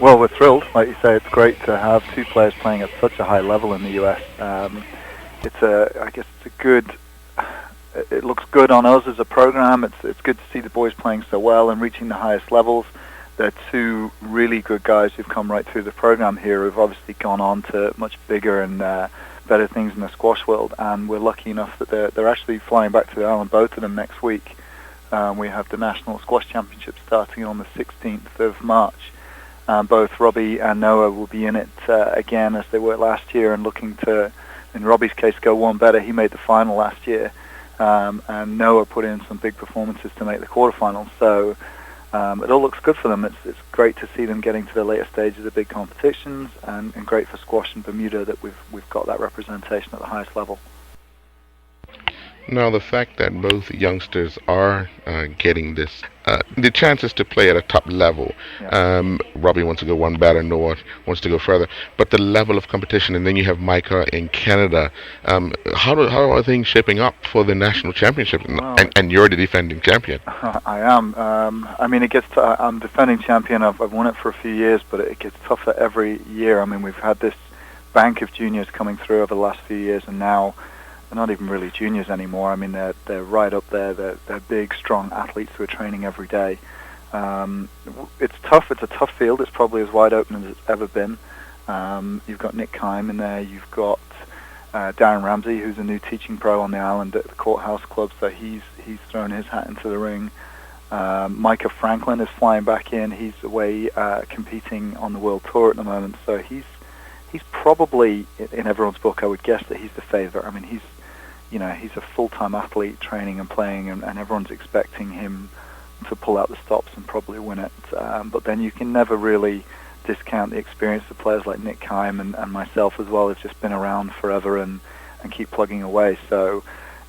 Well, we're thrilled. Like you say, it's great to have two players playing at such a high level in the US. I guess it's a good. It looks good on us as a program. It's good to see the boys playing so well and reaching the highest levels. They're two really good guys who've come right through the program here, who've obviously gone on to much bigger and better things in the squash world. And we're lucky enough that they're actually flying back to the island, both of them, next week. We have the National Squash Championship starting on the 16th of March. Both Robbie and Noah will be in it again as they were last year, and looking to, in Robbie's case, go one better. He made the final last year, and Noah put in some big performances to make the quarterfinals. So it all looks good for them. It's great to see them getting to the later stages of big competitions, and great for squash in Bermuda that we've got that representation at the highest level. Now, the fact that both youngsters are getting the chances to play at a top level. Yeah. Robbie wants to go one better, Noah wants to go further, but the level of competition, and then you have Micah in Canada. How are things shaping up for the national championship? Well, And you're the defending champion. I am. I mean, it gets. I'm defending champion. I've won it for a few years, but it gets tougher every year. I mean, we've had this bank of juniors coming through over the last few years, and now they're not even really juniors anymore. I mean, they're right up there. They're big, strong athletes who are training every day. It's tough. It's a tough field. It's probably as wide open as it's ever been. You've got Nick Kime in there. You've got Darren Ramsey, who's a new teaching pro on the island at the Courthouse Club, so he's thrown his hat into the ring. Micah Franklin is flying back in. He's away competing on the World Tour at the moment, so he's probably, in everyone's book, I would guess that he's the favorite. I mean, he's a full-time athlete training and playing, and everyone's expecting him to pull out the stops and probably win it. But then you can never really discount the experience of players like Nick Kime and myself as well, who've just been around forever and keep plugging away. So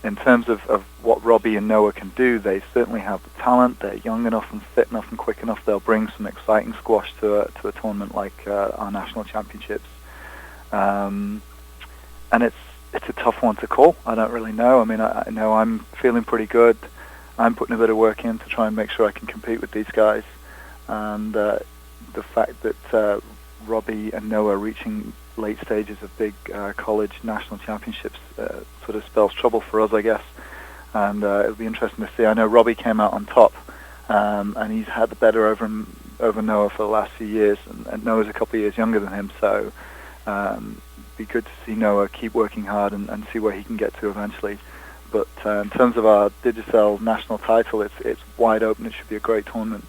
in terms of what Robbie and Noah can do, they certainly have the talent. They're young enough and fit enough and quick enough. They'll bring some exciting squash to a tournament like our national championships. And it's a tough one to call. I don't really know. I mean, I know I'm feeling pretty good. I'm putting a bit of work in to try and make sure I can compete with these guys. And the fact that Robbie and Noah are reaching late stages of big college national championships sort of spells trouble for us, I guess. And it'll be interesting to see. I know Robbie came out on top, and he's had the better over Noah for the last few years, and Noah's a couple of years younger than him, so be good to see Noah keep working hard and see where he can get to eventually. But in terms of our Digicel national title, it's wide open. It should be a great tournament.